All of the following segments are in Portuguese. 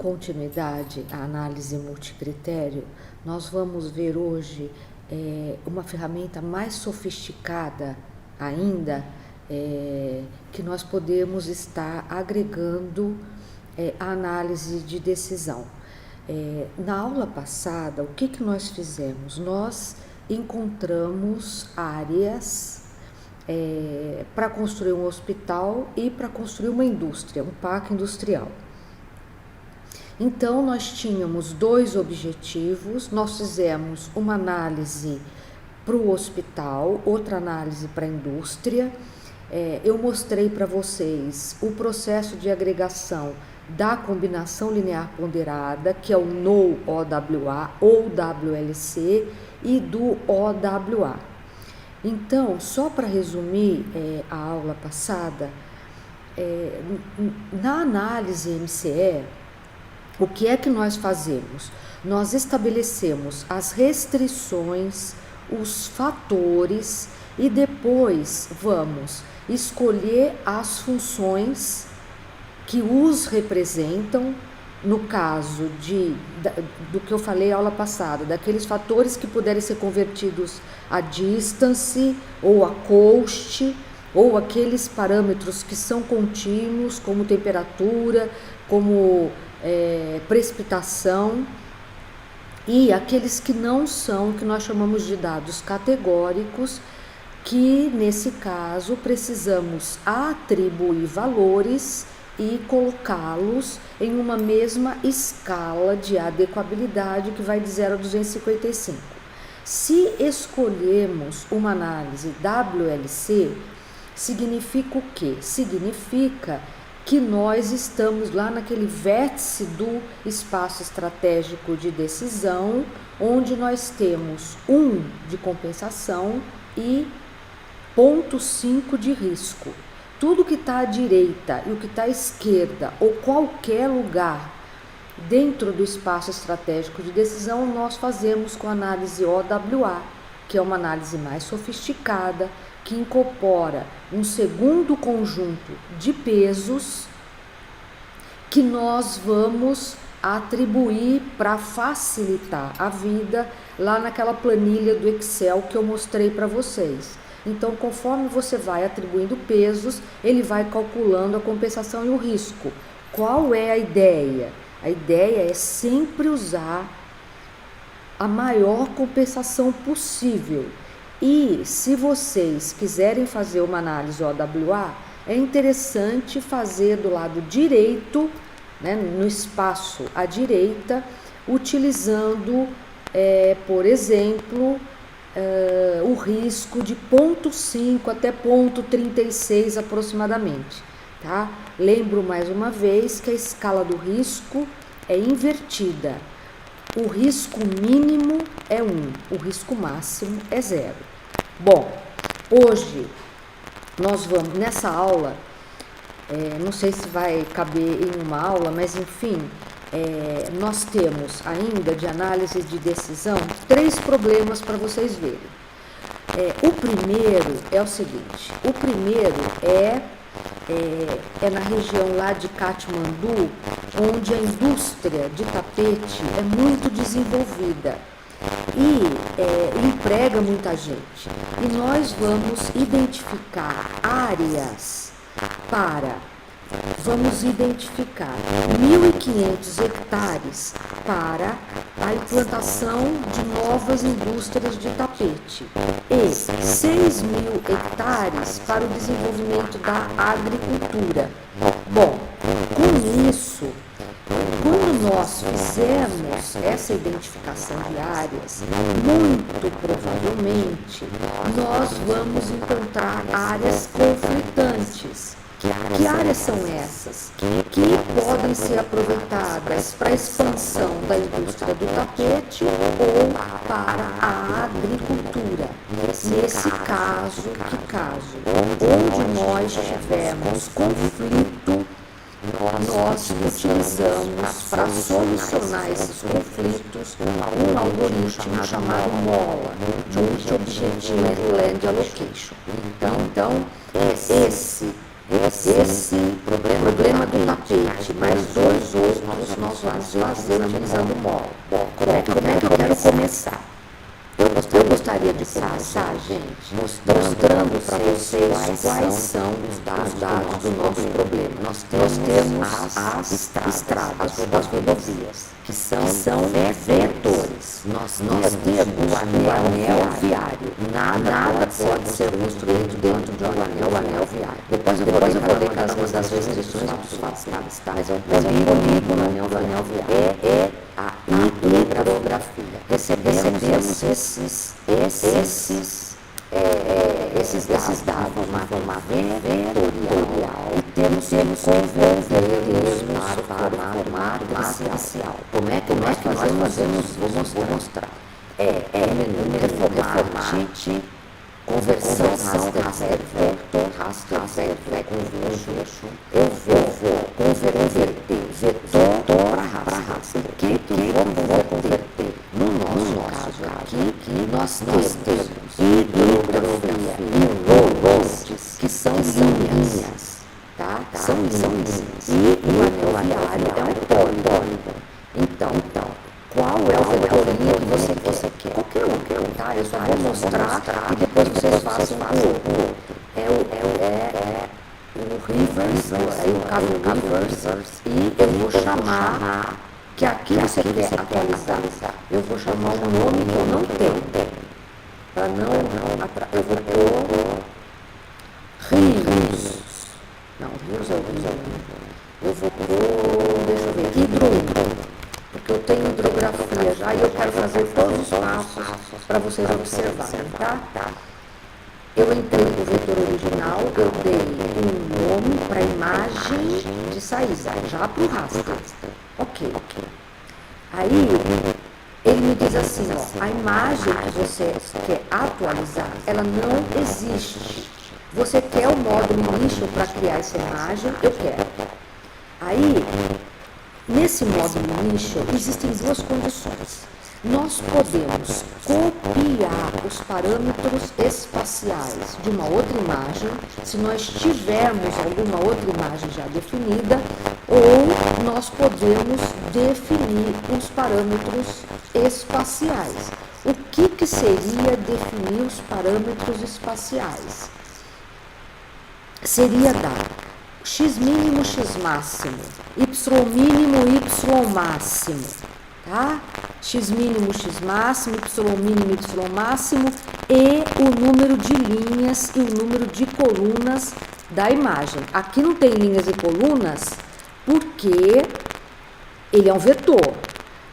continuidade à análise multicritério, nós vamos ver hoje uma ferramenta mais sofisticada ainda, que nós podemos estar agregando à análise de decisão. Na aula passada, o que nós fizemos? Nós encontramos áreas para construir um hospital e para construir uma indústria, um parque industrial. Então, nós tínhamos dois objetivos, nós fizemos uma análise para o hospital, outra análise para a indústria. Eu mostrei para vocês o processo de agregação da combinação linear ponderada, que é o NOW-OWA ou WLC, e do OWA. Então, só para resumir a aula passada, na análise MCE, o que é que nós fazemos? Nós estabelecemos as restrições, os fatores e depois vamos escolher as funções que os representam, no caso do que eu falei na aula passada, daqueles fatores que puderem ser convertidos a distance ou a cost, ou aqueles parâmetros que são contínuos, como temperatura, como precipitação, e aqueles que não são, que nós chamamos de dados categóricos, que nesse caso precisamos atribuir valores e colocá-los em uma mesma escala de adequabilidade que vai de 0 a 255. Se escolhermos uma análise WLC, significa o quê? Significa que nós estamos lá naquele vértice do espaço estratégico de decisão, onde nós temos 1 de compensação e 0,5 de risco. Tudo que está à direita e o que está à esquerda, ou qualquer lugar dentro do espaço estratégico de decisão, nós fazemos com a análise OWA, que é uma análise mais sofisticada, que incorpora um segundo conjunto de pesos que nós vamos atribuir para facilitar a vida lá naquela planilha do Excel que eu mostrei para vocês. Então, conforme você vai atribuindo pesos, ele vai calculando a compensação e o risco. Qual é a ideia? A ideia é sempre usar a maior compensação possível. E se vocês quiserem fazer uma análise OWA, é interessante fazer do lado direito, né, no espaço à direita, utilizando, por exemplo, o risco de 0,5 até 0,36 aproximadamente. Tá? Lembro mais uma vez que a escala do risco é invertida. O risco mínimo é 1, o risco máximo é 0. Bom, hoje nós vamos, nessa aula, não sei se vai caber em uma aula, mas enfim, nós temos ainda de análise de decisão 3 problemas para vocês verem. O primeiro é o seguinte, o primeiro é na região lá de Katmandu, onde a indústria de tapete é muito desenvolvida e emprega muita gente. E nós vamos identificar áreas vamos identificar 1.500 hectares para a implantação de novas indústrias de tapete e 6.000 hectares para o desenvolvimento da agricultura. Bom, com isso, quando nós fizermos essa identificação de áreas, muito provavelmente nós vamos encontrar áreas conflitantes. Que áreas são essas? Que podem ser aproveitadas para a expansão da indústria do tapete ou para a agricultura. Nesse caso, onde nós tivermos conflito, nós utilizamos para solucionar esses conflitos um algoritmo chamado MOLA, Multi-Objective Land Allocation. Então, esse esse problema do tapete, mais dois outros, nós vamos fazer utilizando o módulo. Bom, como é que eu quero começar? Eu gostaria de começar, gente, mostrando para vocês quais são os dados do nosso problema. Nós temos as estradas, as rodovias, que são vetores. Nós temos o anel viário. Nada pode ser construído dentro de um anel viário. Depois eu vou ler cada uma das restrições fatais, tá? Mas é um polígono no anel viário. É a hidrografia. Recebemos esses dados de forma vetorial e temos convertê-los para formar parcial. Como é que nós fazemos? Vou mostrar. Reformate, conversão raster vector, conversion. Eu vou converter vetor para raster. O que eu vou converter? No nosso caso aqui, nós temos hidrografia e roads, que são linhas, tá? São linhas. E o anel viário é um polígono. Então, qual é o vetorinho que você quer? Qualquer um, tá? Eu só vou mostrar e depois vocês façam o outro. É o rivers, o cabo rivers, e eu vou chamar, que aqui você quer atualizar. Eu vou chamar um nome que eu não tenho. Para não, eu vou pôr rios. Não, rios é o rio. Eu vou pôr, deixa eu ver, hidro. Porque eu tenho hidrografia já e eu quero fazer todos os passos para vocês observarem, tá? Eu entrei no vetor original, eu dei um nome para a imagem de saída, já para o raster. Ok. Aí, ele me diz assim, ó, a imagem que você quer atualizar, ela não existe. Você quer o módulo initial para criar essa imagem? Eu quero. Aí, nesse módulo initial, existem duas condições. Nós podemos copiar os parâmetros espaciais de uma outra imagem, se nós tivermos alguma outra imagem já definida, ou nós podemos definir os parâmetros espaciais. O que seria definir os parâmetros espaciais? Seria dar x mínimo, x máximo, y mínimo, y máximo, tá? X mínimo, x máximo, y mínimo, y máximo e o número de linhas e o número de colunas da imagem. Aqui não tem linhas e colunas porque ele é um vetor.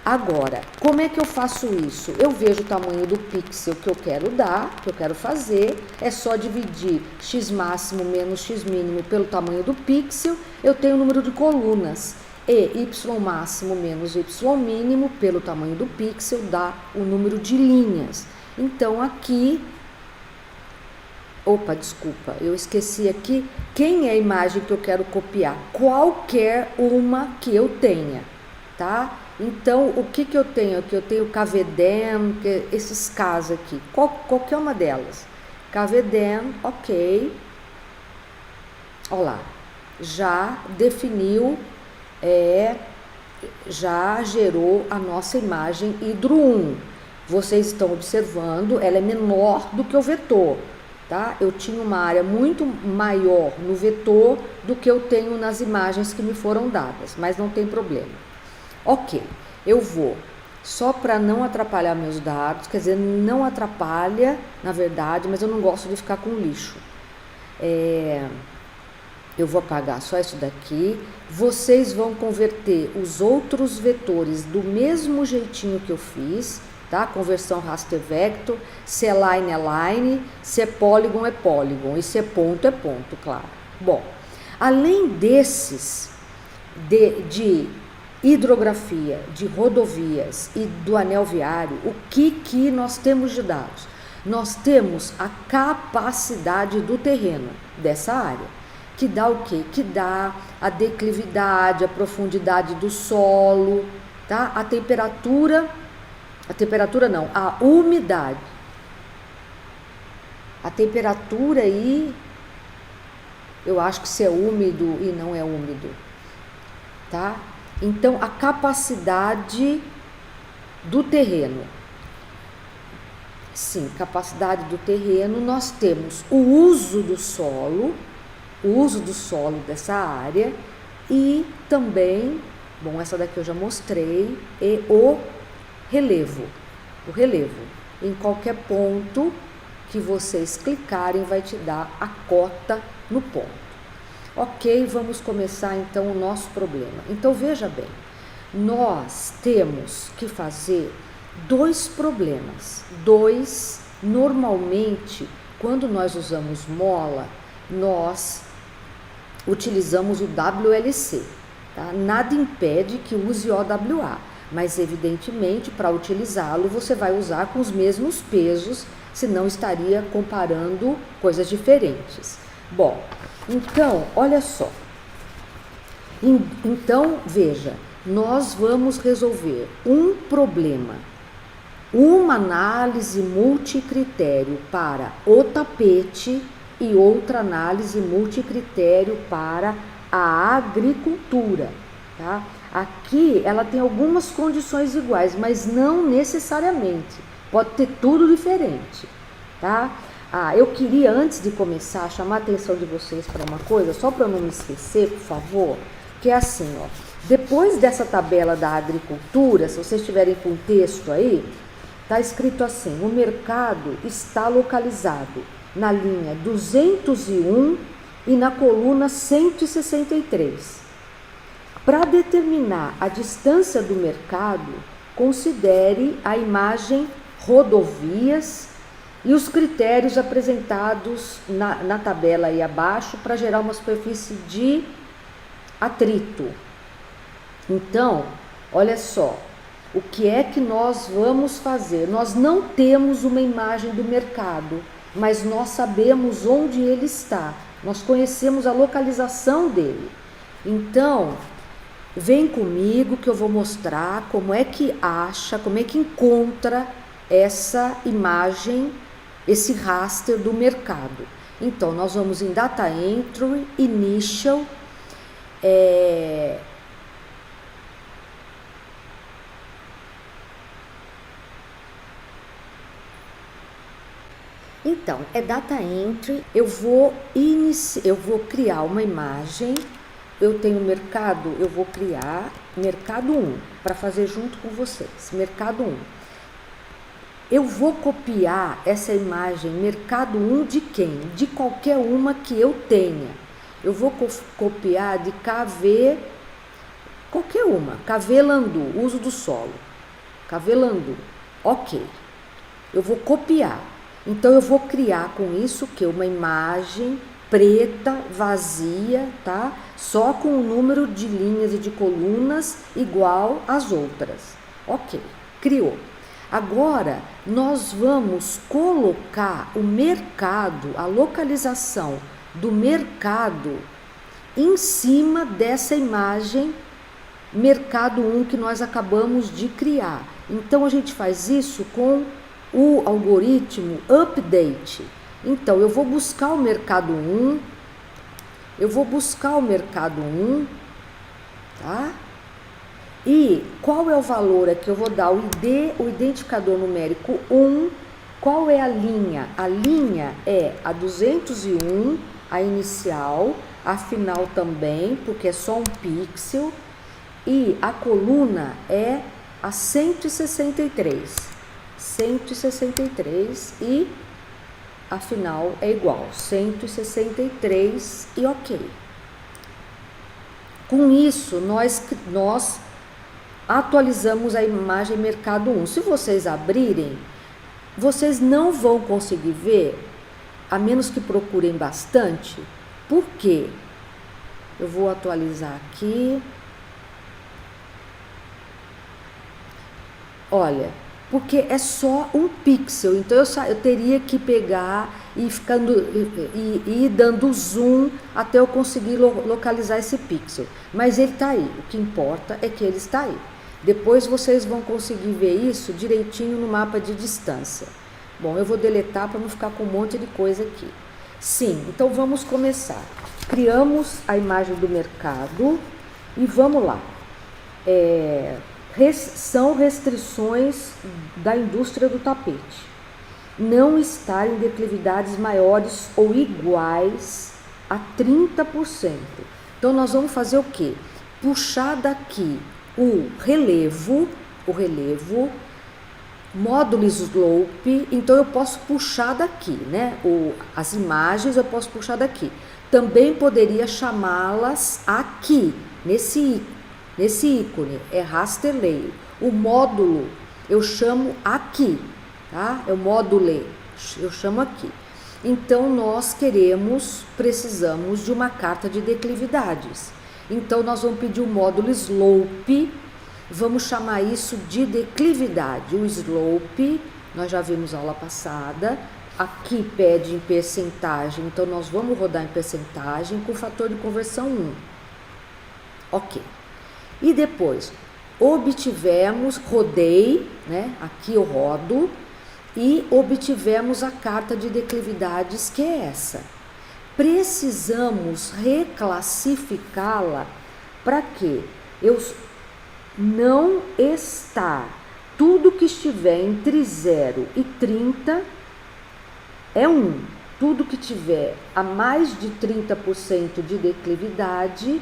Agora, como é que eu faço isso? Eu vejo o tamanho do pixel que eu quero dar, que eu quero fazer, é só dividir x máximo menos x mínimo pelo tamanho do pixel, eu tenho o número de colunas. E y máximo menos y mínimo pelo tamanho do pixel dá o número de linhas. Então aqui, desculpa, eu esqueci aqui, quem é a imagem que eu quero copiar? Qualquer uma que eu tenha, tá? Então, o que eu tenho aqui? Eu tenho KVDEM, esses casos aqui, qualquer uma delas. KVDEM, ok. Olha lá, já definiu, já gerou a nossa imagem Hidro 1. Vocês estão observando, ela é menor do que o vetor, tá? Eu tinha uma área muito maior no vetor do que eu tenho nas imagens que me foram dadas, mas não tem problema. Ok, eu vou, só para não atrapalhar meus dados, quer dizer, não atrapalha, na verdade, mas eu não gosto de ficar com lixo. Eu vou apagar só isso daqui. Vocês vão converter os outros vetores do mesmo jeitinho que eu fiz, tá? Conversão raster vector, se é line é line, se é polígono é polígono, e se é ponto, claro. Bom, além desses, de hidrografia, de rodovias e do anel viário, o que nós temos de dados? Nós temos a capacidade do terreno dessa área, que dá o quê? Que dá a declividade, a profundidade do solo, tá? A temperatura não, a umidade. A temperatura e Eu acho que se é úmido e não é úmido, tá? Então, a capacidade do terreno. Sim, capacidade do terreno, nós temos o uso do solo dessa área e também, bom, essa daqui eu já mostrei, e o relevo. O relevo. Em qualquer ponto que vocês clicarem, vai te dar a cota no ponto. Ok, vamos começar então o nosso problema. Então veja bem, nós temos que fazer dois problemas. Normalmente, quando nós usamos mola, nós utilizamos o WLC. Tá? Nada impede que use OWA, mas evidentemente para utilizá-lo você vai usar com os mesmos pesos, senão estaria comparando coisas diferentes. Bom, então, olha só. Então, veja, nós vamos resolver um problema, uma análise multicritério para o tapete e outra análise multicritério para a agricultura, tá? Aqui ela tem algumas condições iguais, mas não necessariamente, pode ter tudo diferente, tá? Eu queria, antes de começar, chamar a atenção de vocês para uma coisa, só para não me esquecer, por favor, que é assim, ó, depois dessa tabela da agricultura, se vocês tiverem com texto aí, tá escrito assim: o mercado está localizado na linha 201 e na coluna 163. Para determinar a distância do mercado, considere a imagem rodovias e os critérios apresentados na tabela aí abaixo para gerar uma superfície de atrito. Então, olha só, o que é que nós vamos fazer? Nós não temos uma imagem do mercado, mas nós sabemos onde ele está, nós conhecemos a localização dele. Então, vem comigo que eu vou mostrar como é que acha, como é que encontra essa imagem, esse raster do mercado. Então, nós vamos em Data Entry, Initial, Então, é Data Entry, eu vou criar uma imagem, eu tenho mercado, eu vou criar mercado 1, para fazer junto com vocês, mercado 1. Eu vou copiar essa imagem mercado 1 de quem? De qualquer uma que eu tenha. Eu vou copiar de KV, qualquer uma, KV Landu, uso do solo, KV Landu, ok. Eu vou copiar. Então, eu vou criar com isso que uma imagem preta, vazia, tá? Só com o número de linhas e de colunas igual às outras. Ok, criou. Agora, nós vamos colocar o mercado, a localização do mercado em cima dessa imagem mercado 1 que nós acabamos de criar. Então, a gente faz isso com o algoritmo update. Então, eu vou buscar o mercado 1, tá? E qual é o valor aqui? Eu vou dar o ID, o identificador numérico 1. Qual é a linha? A linha é a 201, a inicial, a final também, porque é só um pixel. E a coluna é a 163. 163 e a final é igual, 163 e ok. Com isso, nós atualizamos a imagem mercado 1. Se vocês abrirem, vocês não vão conseguir ver, a menos que procurem bastante. Por quê? Eu vou atualizar aqui. Olha, porque é só um pixel, então eu teria que pegar e ir dando zoom até eu conseguir localizar esse pixel. Mas ele está aí, o que importa é que ele está aí. Depois vocês vão conseguir ver isso direitinho no mapa de distância. Bom, eu vou deletar para não ficar com um monte de coisa aqui. Sim, então vamos começar. criamos a imagem do mercado e vamos lá. São restrições da indústria do tapete. Não estar em declividades maiores ou iguais a 30%. Então, nós vamos fazer o quê? Puxar daqui o relevo, módulo slope, então eu posso puxar daqui, né? As imagens eu posso puxar daqui. Também poderia chamá-las aqui, nesse ícone, é raster layer. O módulo eu chamo aqui, tá? É o módulo, eu chamo aqui. Então, nós precisamos de uma carta de declividades. Então, nós vamos pedir o módulo slope, vamos chamar isso de declividade. O slope, nós já vimos aula passada, aqui pede em percentagem, então nós vamos rodar em percentagem com o fator de conversão 1. Ok. E depois, rodei, né? Aqui eu rodo, e obtivemos a carta de declividades, que é essa. Precisamos reclassificá-la para quê? Não está. Tudo que estiver entre 0 e 30 é 1. Tudo que tiver a mais de 30% de declividade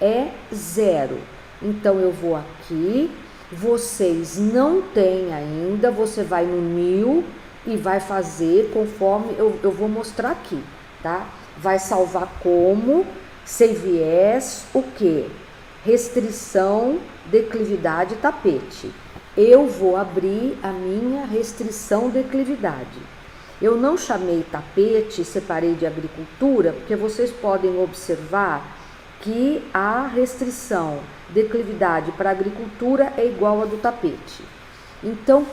é 0. Então, eu vou aqui, vocês não têm ainda, você vai no new e vai fazer conforme eu vou mostrar aqui, tá? Vai salvar como save as, o quê? Restrição, declividade, tapete. Eu vou abrir a minha restrição, declividade. Eu não chamei tapete, separei de agricultura, porque vocês podem observar que a restrição, declividade para agricultura é igual a do tapete. Então,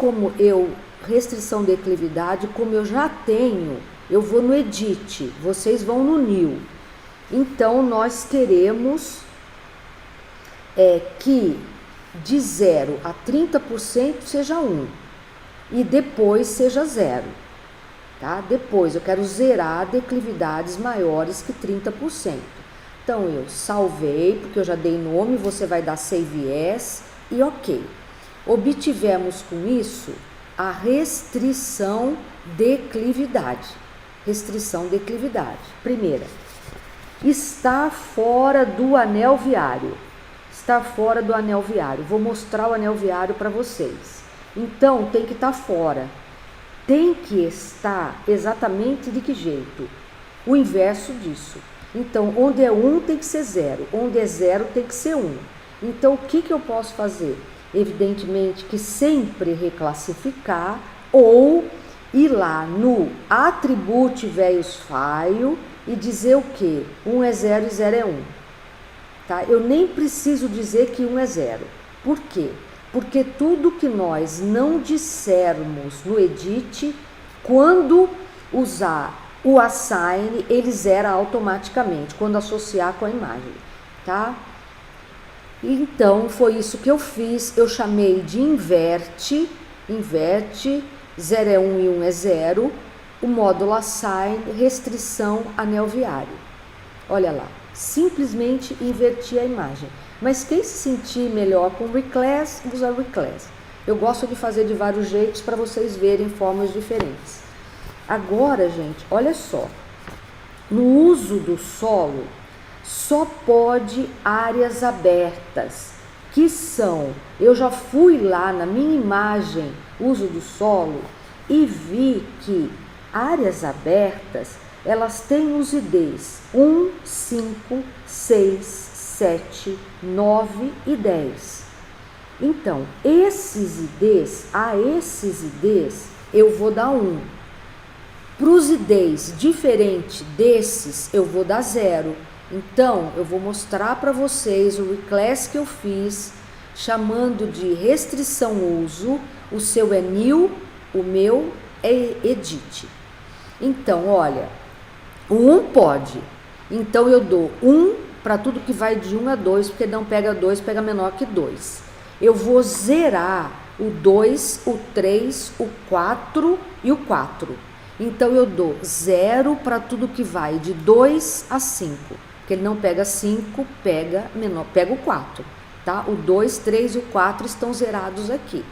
restrição, declividade, como eu já tenho, eu vou no edit, vocês vão no new. Então, nós queremos que de 0 a 30% seja 1 e depois seja 0, tá? Depois eu quero zerar declividades maiores que 30%. Então eu salvei, porque eu já dei nome, você vai dar save as e ok. Obtivemos com isso a restrição declividade. Restrição declividade. Primeira, está fora do anel viário. Está fora do anel viário. Vou mostrar o anel viário para vocês. Então, tem que estar fora. Tem que estar exatamente de que jeito? O inverso disso. Então, onde é 1 tem que ser 0. Onde é 0 tem que ser 1. Então, o que eu posso fazer? Evidentemente que sempre reclassificar ou ir lá no Attribute Values File e dizer o quê? 1 é 0 e 0 é 1. Tá? Eu nem preciso dizer que 1 é 0. Por quê? Porque tudo que nós não dissermos no edit, quando usar o assign, ele zera automaticamente, quando associar com a imagem, tá? Então, foi isso que eu fiz, eu chamei de inverte, 0 é 1 e 1 é 0, o módulo assign, restrição, anel viário. Olha lá, simplesmente inverti a imagem. Mas quem se sentir melhor com reclass, usa reclass. Eu gosto de fazer de vários jeitos para vocês verem formas diferentes. Agora, gente, olha só. No uso do solo, só pode áreas abertas, que são... Eu já fui lá na minha imagem, uso do solo, e vi que áreas abertas, elas têm os IDs 1, 5, 6, 7, 9 e 10. Então, a esses IDs, eu vou dar 1. Para os IDs diferentes desses, eu vou dar 0. Então, eu vou mostrar para vocês o reclass que eu fiz, chamando de restrição uso. O seu é new, o meu é edit. Então, olha, o 1 pode. Então, eu dou 1 para tudo que vai de 1 a 2, porque não pega 2, pega menor que 2. Eu vou zerar o 2, o 3, o 4 e o 4. Então, eu dou 0 para tudo que vai de 2 a 5. porque ele não pega 5, pega o 4, tá? O 2, 3 e o 4 estão zerados aqui.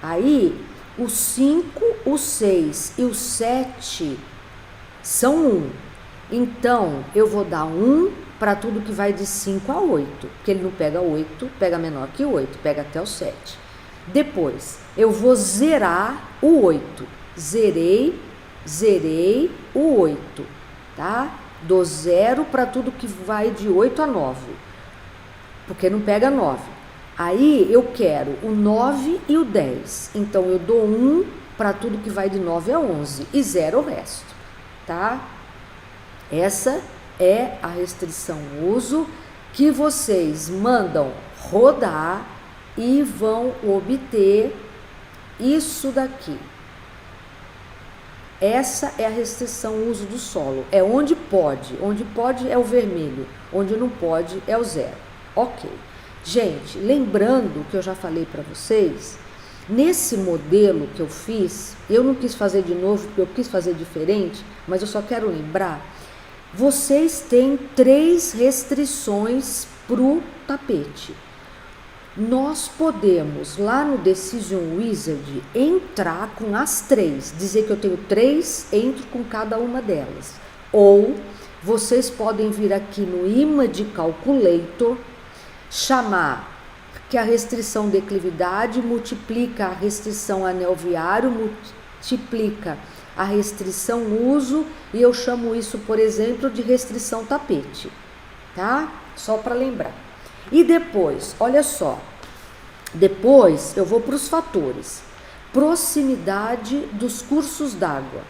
Aí, o 5, o 6 e o 7 são 1. Então, eu vou dar 1 para tudo que vai de 5 a 8, porque ele não pega 8, pega menor que 8, pega até o 7. Depois, eu vou zerar o 8. Zerei o 8, tá? Dou 0 para tudo que vai de 8 a 9, porque não pega 9. Aí eu quero o 9 e o 10, então eu dou 1 para tudo que vai de 9 a 11 e zero o resto, tá? Essa é a restrição uso que vocês mandam rodar e vão obter isso daqui. Essa é a restrição uso do solo. É onde pode é o vermelho, onde não pode é o 0. Ok. Gente, lembrando que eu já falei para vocês, nesse modelo que eu fiz, eu não quis fazer de novo, porque eu quis fazer diferente, mas eu só quero lembrar, vocês têm 3 restrições para o tapete. Nós podemos, lá no Decision Wizard, entrar com as 3, dizer que eu tenho 3, entro com cada uma delas. Ou vocês podem vir aqui no Image Calculator, chamar que a restrição declividade multiplica a restrição anel viário, multiplica a restrição uso, e eu chamo isso, por exemplo, de restrição tapete, tá? Só para lembrar. E depois, olha só, depois eu vou para os fatores. Proximidade dos cursos d'água.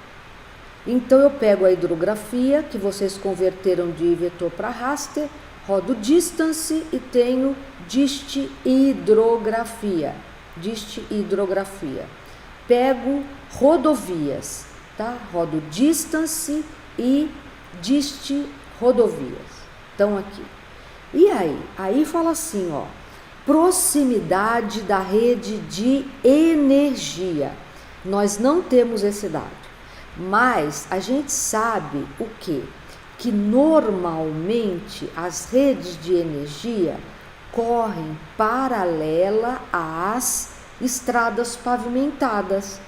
Então eu pego a hidrografia, que vocês converteram de vetor para raster, rodo distance e tenho dist hidrografia. Pego rodovias, tá? Rodo distance e dist rodovias. Então aqui. E aí fala assim, ó, proximidade da rede de energia. Nós não temos esse dado, mas a gente sabe o quê? Que normalmente as redes de energia correm paralela às estradas pavimentadas.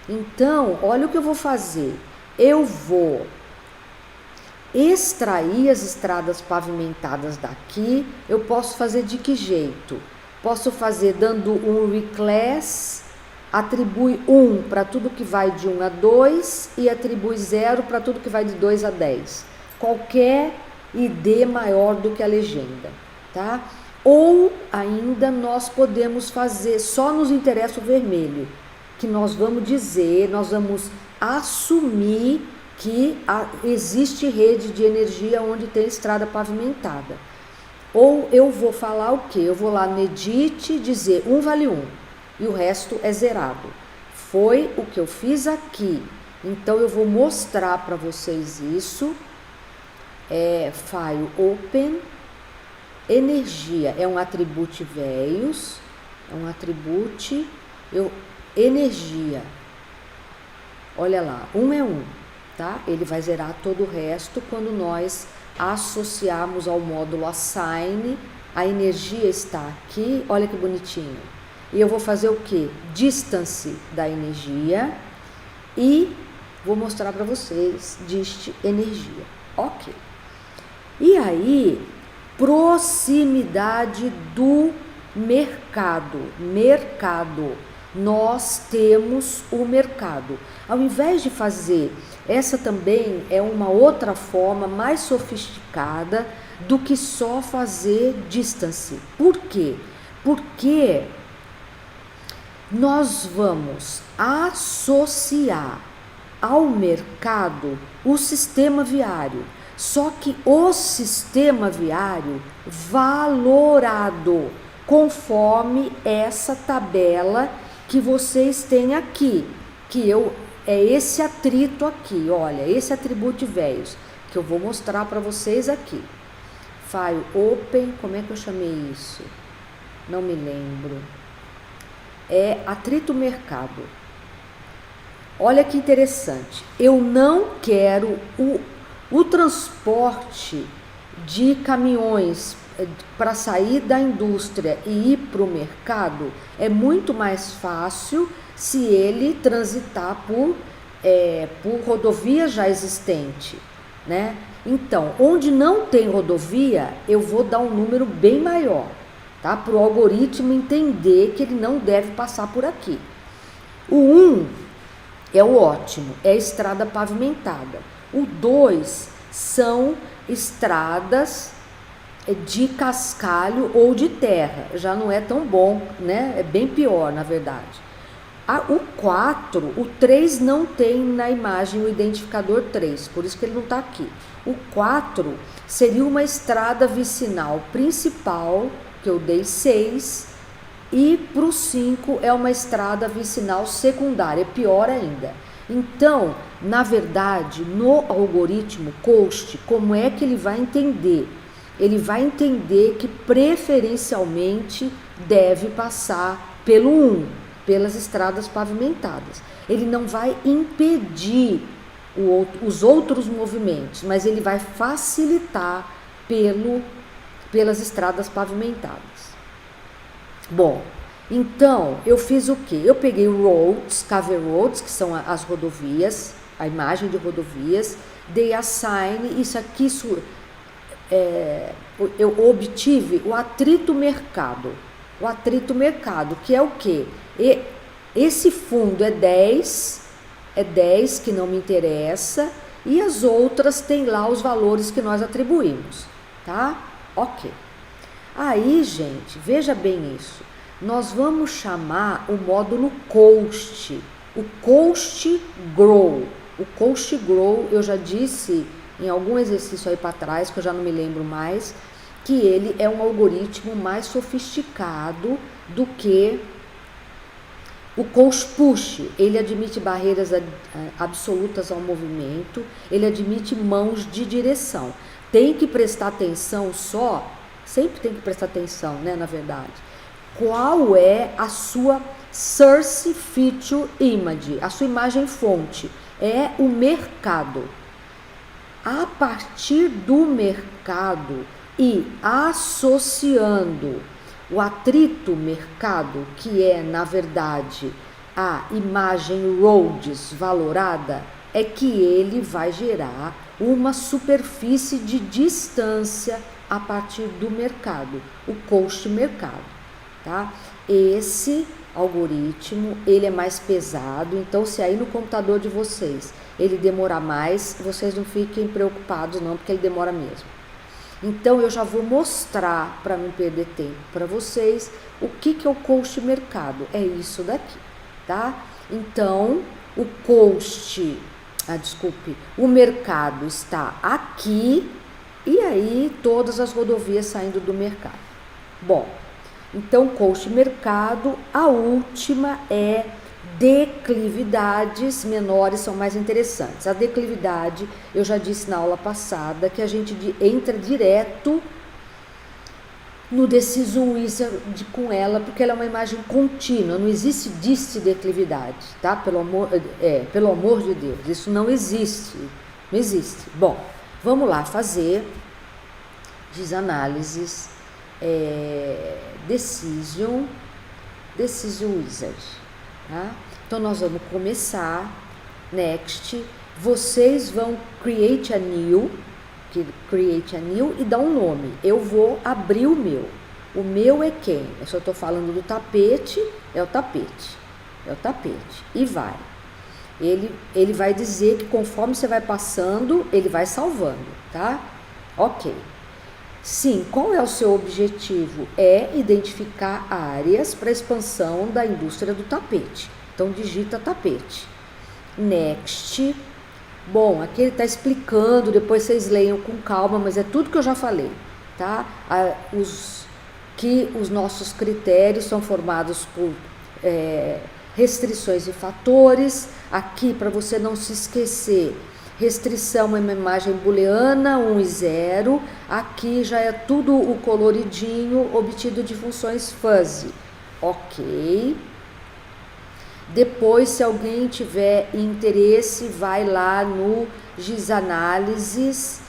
Então, olha o que eu vou fazer. Eu vou extrair as estradas pavimentadas daqui. Eu posso fazer de que jeito? Posso fazer dando um reclass, atribui 1 para tudo que vai de 1 a 2 e atribui 0 para tudo que vai de 2 a 10. Qualquer ID maior do que a legenda, tá? Ou ainda nós podemos fazer, só nos interessa o vermelho, que nós vamos dizer, nós vamos assumir que existe rede de energia onde tem estrada pavimentada. Ou eu vou falar o quê? Eu vou lá no edit dizer 1 vale 1 e o resto é zerado. Foi o que eu fiz aqui. Então eu vou mostrar para vocês isso. File open, energia é um atribute velhos, energia. Olha lá, 1 é 1. Tá? Ele vai zerar todo o resto quando nós associarmos ao módulo assign. A energia está aqui, olha que bonitinho. E eu vou fazer o que? Distance da energia e vou mostrar para vocês dist energia. Ok. E aí, proximidade do mercado. Nós temos o mercado. Ao invés de fazer, essa também é uma outra forma mais sofisticada do que só fazer distance. Por quê? Porque nós vamos associar ao mercado o sistema viário. Só que o sistema viário valorado conforme essa tabela que vocês têm aqui, é esse atrito aqui, olha, esse atributo velhos, que eu vou mostrar para vocês aqui. File open, como é que eu chamei isso? Não me lembro. É atrito mercado. Olha que interessante, eu não quero o transporte de caminhões para sair da indústria e ir para o mercado é muito mais fácil se ele transitar por rodovia já existente, né? Então, onde não tem rodovia, eu vou dar um número bem maior, tá? Para o algoritmo entender que ele não deve passar por aqui. O 1 é o ótimo, é a estrada pavimentada. O 2 são estradas de cascalho ou de terra, já não é tão bom, né? É bem pior, na verdade. O 4, o 3 não tem na imagem o identificador 3, por isso que ele não está aqui. O 4 seria uma estrada vicinal principal, que eu dei 6, e para o 5 é uma estrada vicinal secundária, pior ainda. Então, na verdade, no algoritmo COAST, como é que ele vai entender? Ele vai entender que preferencialmente deve passar pelo 1, pelas estradas pavimentadas. Ele não vai impedir os outros movimentos, mas ele vai facilitar pelas estradas pavimentadas. Bom, então eu fiz o quê? Eu peguei roads, cover roads, que são as rodovias, a imagem de rodovias, dei assign, eu obtive o atrito mercado. O atrito mercado, que é o quê? Esse fundo é 10 que não me interessa, e as outras tem lá os valores que nós atribuímos, tá? Ok. Aí, gente, veja bem isso. Nós vamos chamar o módulo COAST, o COAST Grow. O COAST Grow, eu já disse em algum exercício aí para trás, que eu já não me lembro mais, que ele é um algoritmo mais sofisticado do que o COAST Push. Ele admite barreiras absolutas ao movimento, ele admite mãos de direção. Tem que prestar atenção sempre tem que prestar atenção, né, na verdade. Qual é a sua Source Feature Image, a sua imagem fonte? É o mercado. A partir do mercado e associando o atrito mercado, que é, na verdade, a imagem roads valorada, é que ele vai gerar uma superfície de distância a partir do mercado, o COAST mercado, tá? Esse algoritmo, ele é mais pesado, então se aí no computador de vocês ele demorar mais, vocês não fiquem preocupados não, porque ele demora mesmo. Então eu já vou mostrar, para não perder tempo para vocês, o que é o COAST mercado. É isso daqui, tá? Então o o mercado está aqui, e aí todas as rodovias saindo do mercado. Bom, então COAST mercado, a última é declividades menores, são mais interessantes. A declividade, eu já disse na aula passada, que a gente entra direto no Decision Wizard com ela, porque ela é uma imagem contínua, não existe declividade, tá? Pelo amor de Deus, isso não existe, não existe. Bom, vamos lá fazer desanálises, Decision Wizard, tá? Então nós vamos começar, next, vocês vão create a new e dar um nome. Eu vou abrir o meu é quem? Eu só estou falando do tapete, é o tapete, e vai. Ele vai dizer que conforme você vai passando, ele vai salvando, tá? Ok. Sim, qual é o seu objetivo? É identificar áreas para expansão da indústria do tapete. Então, digita tapete. Next. Bom, aqui ele está explicando, depois vocês leiam com calma, mas é tudo que eu já falei, tá? Os nossos critérios são formados por restrições e fatores. Aqui, para você não se esquecer, restrição é uma imagem booleana, 1 e 0. Aqui já é tudo o coloridinho obtido de funções fuzzy. Ok. Depois, se alguém tiver interesse, vai lá no GIS Análises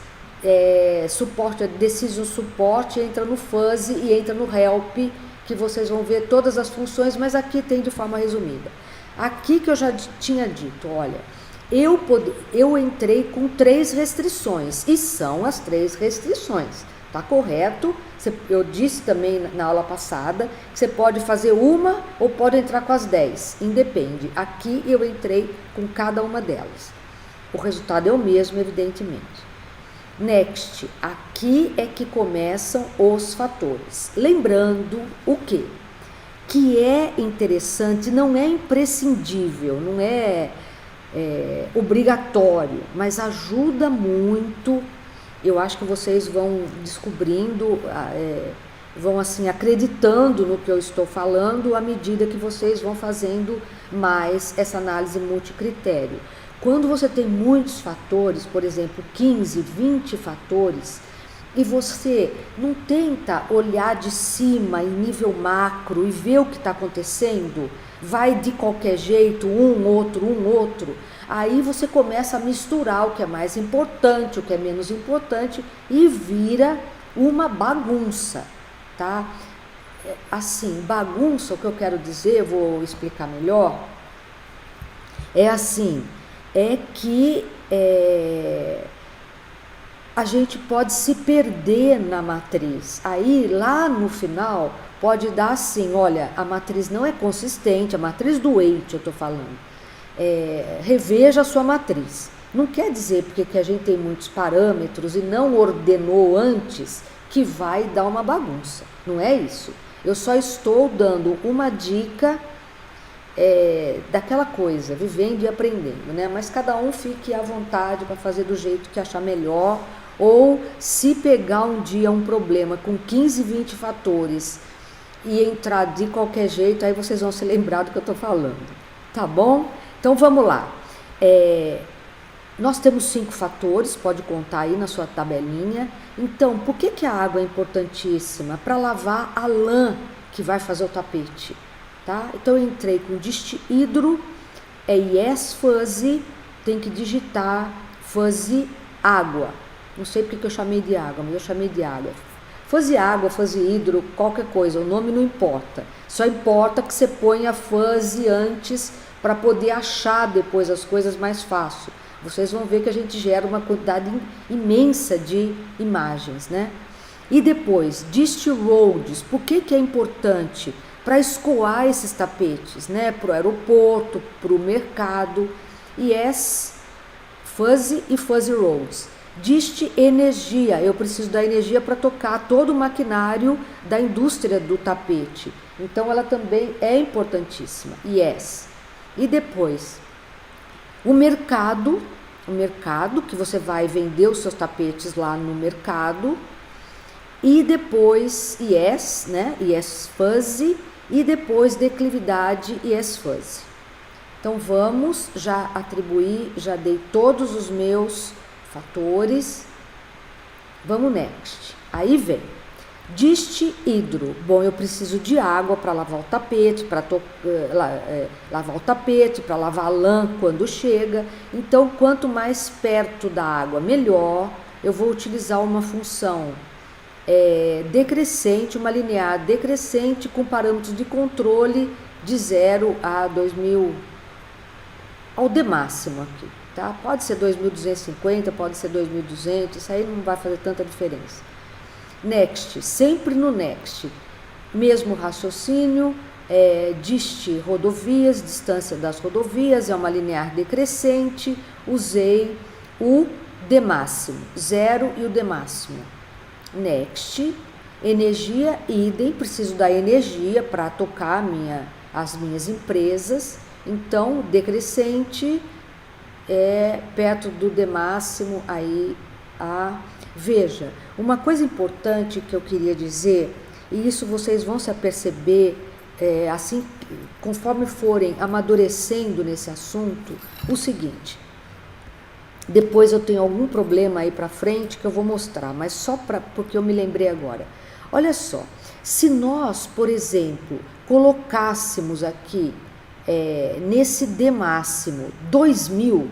suporte, decision support, entra no fuzzy e entra no help, que vocês vão ver todas as funções, mas aqui tem de forma resumida. Aqui que eu já tinha dito, olha, eu entrei com 3 restrições, e são as 3 restrições, tá correto? Eu disse também na aula passada que você pode fazer uma ou pode entrar com as 10, independe. Aqui eu entrei com cada uma delas. O resultado é o mesmo, evidentemente. Next, aqui é que começam os fatores. Lembrando o quê? Que é interessante, não é imprescindível, não é obrigatório, mas ajuda muito. Eu acho que vocês vão descobrindo, vão assim acreditando no que eu estou falando à medida que vocês vão fazendo mais essa análise multicritério. Quando você tem muitos fatores, por exemplo, 15, 20 fatores, e você não tenta olhar de cima em nível macro e ver o que está acontecendo, vai de qualquer jeito, um outro, aí você começa a misturar o que é mais importante, o que é menos importante e vira uma bagunça, tá? Assim, bagunça, o que eu quero dizer, vou explicar melhor, é assim, é que a gente pode se perder na matriz. Aí, lá no final, pode dar assim, olha, a matriz não é consistente, a matriz do weight eu estou falando. Reveja a sua matriz. Não quer dizer porque que a gente tem muitos parâmetros e não ordenou antes que vai dar uma bagunça. Não é isso. Eu só estou dando uma dica daquela coisa, vivendo e aprendendo, né? Mas cada um fique à vontade para fazer do jeito que achar melhor, ou se pegar um dia um problema com 15, 20 fatores e entrar de qualquer jeito, aí vocês vão se lembrar do que eu estou falando, tá bom? Então vamos lá. Nós temos 5 fatores, pode contar aí na sua tabelinha. Então, por que a água é importantíssima? Para lavar a lã que vai fazer o tapete. Tá? Então eu entrei com dist-hidro, yes fuzzy, tem que digitar fuzzy água. Não sei porque que eu chamei de água, mas eu chamei de água. Fuzzy água, fuzzy hidro, qualquer coisa, o nome não importa. Só importa que você ponha fuzzy antes para poder achar depois as coisas mais fácil. Vocês vão ver que a gente gera uma quantidade imensa de imagens, né? E depois, dist roads, por que é importante? Para escoar esses tapetes, né, para o aeroporto, para o mercado, yes, fuzzy e fuzzy roads. Dist energia, eu preciso da energia para tocar todo o maquinário da indústria do tapete, então ela também é importantíssima, yes. E depois, o mercado que você vai vender os seus tapetes lá no mercado, e depois yes, né, yes fuzzy, e depois declividade e S-fuzzy. Então vamos já atribuir, já dei todos os meus fatores. Vamos next. Aí vem dist-hidro. Bom, eu preciso de água para lavar o tapete, para lavar o tapete, para lavar a lã quando chega. Então, quanto mais perto da água, melhor. Eu vou utilizar uma função decrescente, uma linear decrescente com parâmetros de controle de 0 a 2000, ao D máximo aqui, tá? Pode ser 2250, pode ser 2200, isso aí não vai fazer tanta diferença. Next, sempre no next, mesmo raciocínio, dist rodovias, distância das rodovias, é uma linear decrescente, usei o D máximo, 0 e o D máximo. Next, energia, idem, preciso da energia para tocar as minhas empresas, então decrescente perto do D máximo, aí veja, uma coisa importante que eu queria dizer, e isso vocês vão se aperceber assim, conforme forem amadurecendo nesse assunto, o seguinte. Depois eu tenho algum problema aí para frente que eu vou mostrar, mas só porque eu me lembrei agora. Olha só, se nós, por exemplo, colocássemos aqui nesse D máximo 2000,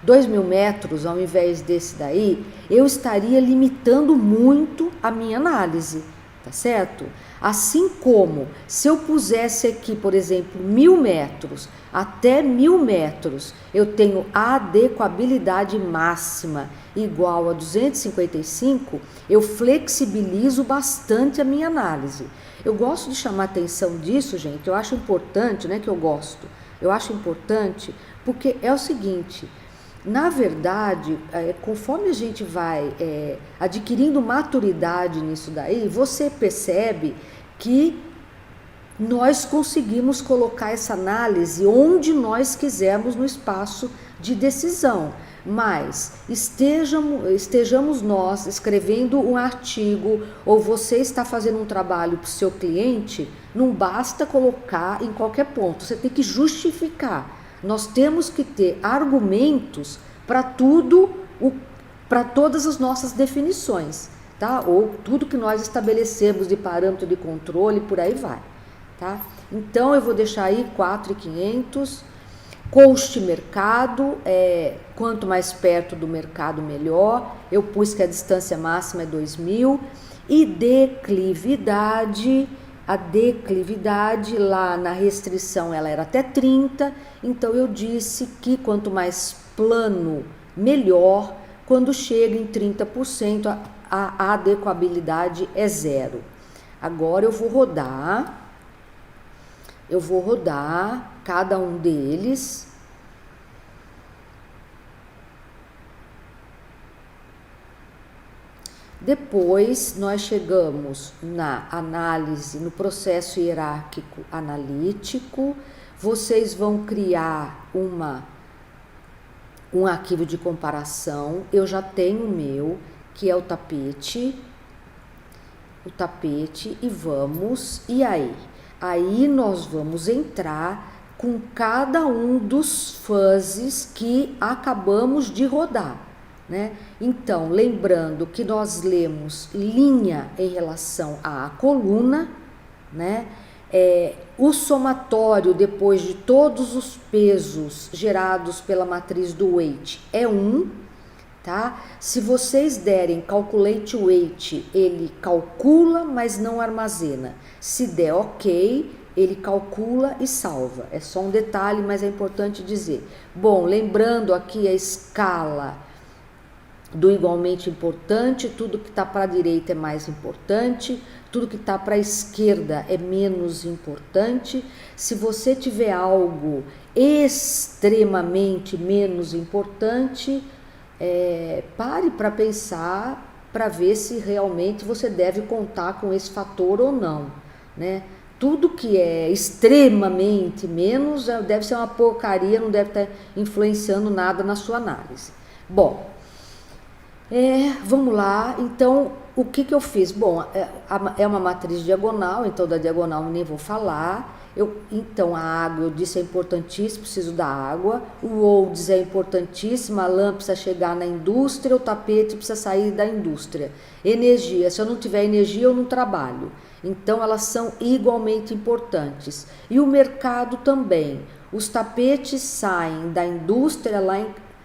2.000 metros ao invés desse daí, eu estaria limitando muito a minha análise, tá certo? Assim como se eu pusesse aqui, por exemplo, 1.000 metros, até 1.000 metros, eu tenho a adequabilidade máxima igual a 255, eu flexibilizo bastante a minha análise. Eu gosto de chamar atenção disso, gente, eu acho importante, né, que eu acho importante porque é o seguinte, na verdade, conforme a gente vai adquirindo maturidade nisso daí, você percebe que nós conseguimos colocar essa análise onde nós quisermos no espaço de decisão. Mas estejamos nós escrevendo um artigo ou você está fazendo um trabalho para o seu cliente, não basta colocar em qualquer ponto, você tem que justificar. Nós temos que ter argumentos para tudo, para todas as nossas definições, tá? Ou tudo que nós estabelecemos de parâmetro de controle, por aí vai, tá? Então eu vou deixar aí 4.500. Cost mercado, quanto mais perto do mercado melhor, eu pus que a distância máxima é 2.000, e declividade, a declividade lá na restrição ela era até 30, então eu disse que quanto mais plano melhor, quando chega em 30% a adequabilidade é 0. Agora eu vou rodar cada um deles. Depois nós chegamos na análise, no processo hierárquico analítico. Vocês vão criar um arquivo de comparação. Eu já tenho o meu, que é o tapete, e aí? Aí nós vamos entrar com cada um dos fuzzes que acabamos de rodar, né? Então, lembrando que nós lemos linha em relação à coluna, né? O somatório depois de todos os pesos gerados pela matriz do weight é 1, tá? Se vocês derem calculate weight, ele calcula, mas não armazena. Se der ok, ele calcula e salva. É só um detalhe, mas é importante dizer. Bom, lembrando aqui a escala do igualmente importante, tudo que está para a direita é mais importante, tudo que está para a esquerda é menos importante. Se você tiver algo extremamente menos importante, pare para pensar, para ver se realmente você deve contar com esse fator ou não, né? Tudo que é extremamente menos deve ser uma porcaria, não deve estar influenciando nada na sua análise. Bom, vamos lá. Então, o que eu fiz? Bom, é uma matriz diagonal, então da diagonal nem vou falar. Então, a água, eu disse, é importantíssimo, preciso da água. O olds é importantíssimo, a lã precisa chegar na indústria, o tapete precisa sair da indústria. Energia, se eu não tiver energia, eu não trabalho. Então, elas são igualmente importantes. E o mercado também. Os tapetes saem da indústria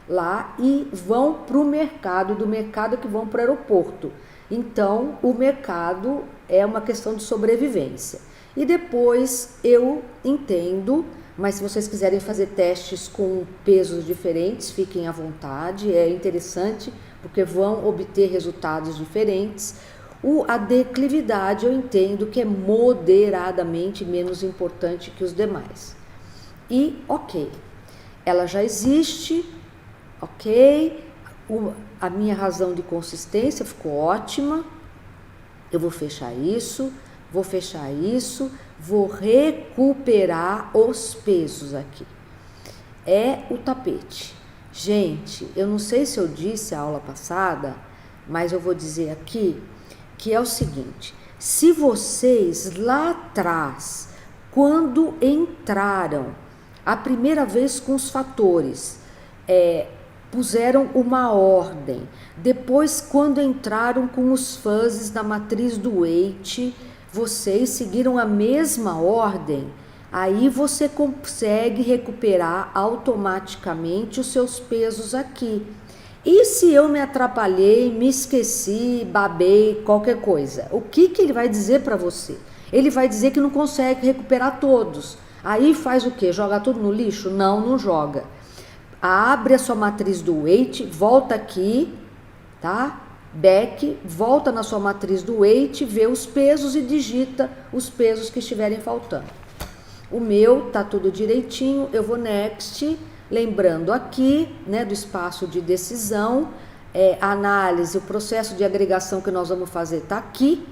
lá e vão para o mercado, do mercado que vão para o aeroporto. Então, o mercado é uma questão de sobrevivência. E depois eu entendo, mas se vocês quiserem fazer testes com pesos diferentes, fiquem à vontade, é interessante, porque vão obter resultados diferentes. A declividade eu entendo que é moderadamente menos importante que os demais. E ok, ela já existe, ok, a minha razão de consistência ficou ótima, eu vou fechar isso, vou recuperar os pesos aqui. É o tapete. Gente, eu não sei se eu disse a aula passada, mas eu vou dizer aqui que é o seguinte: se vocês lá atrás, quando entraram a primeira vez com os fatores, puseram uma ordem, depois quando entraram com os fuzzes na matriz do weight, vocês seguiram a mesma ordem, Aí você consegue recuperar automaticamente os seus pesos aqui. E se eu me atrapalhei, me esqueci, babei, qualquer coisa, o que ele vai dizer para você? Ele vai dizer que não consegue recuperar todos. Aí faz o quê? Joga tudo no lixo? Não, não joga. Abre a sua matriz do weight, volta aqui, tá? Back, volta na sua matriz do weight, vê os pesos e digita os pesos que estiverem faltando. O meu tá tudo direitinho, eu vou next, lembrando aqui, né, do espaço de decisão, análise, o processo de agregação que nós vamos fazer tá aqui,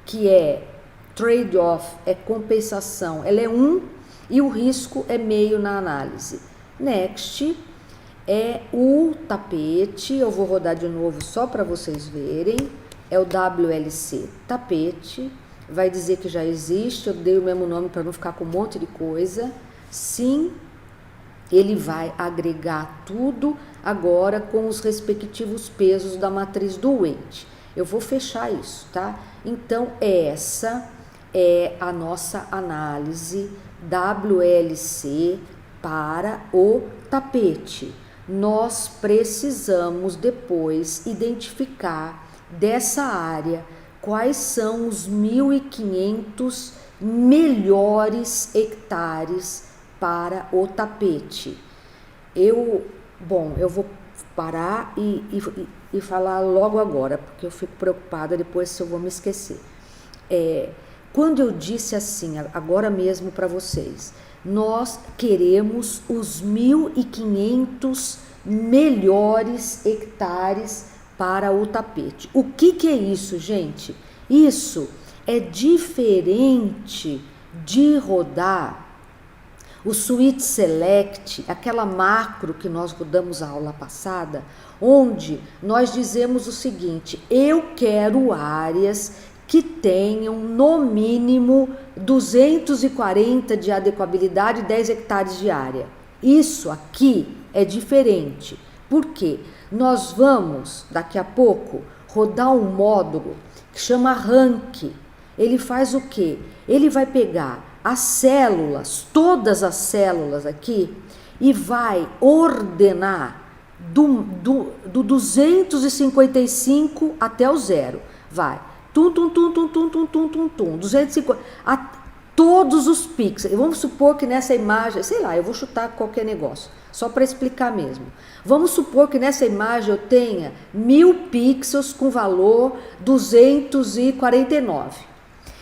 que é trade-off, é compensação, ela é 1 e o risco é meio na análise. Next é o tapete, eu vou rodar de novo só para vocês verem, é o WLC tapete, vai dizer que já existe, eu dei o mesmo nome para não ficar com um monte de coisa. Sim, ele vai agregar tudo agora com os respectivos pesos da matriz do weight. Eu vou fechar isso, tá? Então, essa é a nossa análise WLC para o tapete. Nós precisamos depois identificar dessa área quais são os 1.500 melhores hectares para o tapete. Eu vou parar e falar logo agora, porque eu fico preocupada depois se eu vou me esquecer. Quando eu disse assim, agora mesmo para vocês, nós queremos os 1.500 melhores hectares para o tapete. O que é isso, gente? Isso é diferente de rodar o Switch Select, aquela macro que nós rodamos a aula passada, onde nós dizemos o seguinte: eu quero áreas que tenham no mínimo 240 de adequabilidade e 10 hectares de área. Isso aqui é diferente. Por quê? Nós vamos, daqui a pouco, rodar um módulo que chama Rank. Ele faz o quê? Ele vai pegar as células, todas as células aqui, e vai ordenar do 255 até o 0. Vai. 250, todos os pixels. Vamos supor que nessa imagem, sei lá, eu vou chutar qualquer negócio, só para explicar mesmo. Vamos supor que nessa imagem eu tenha 1.000 pixels com valor 249.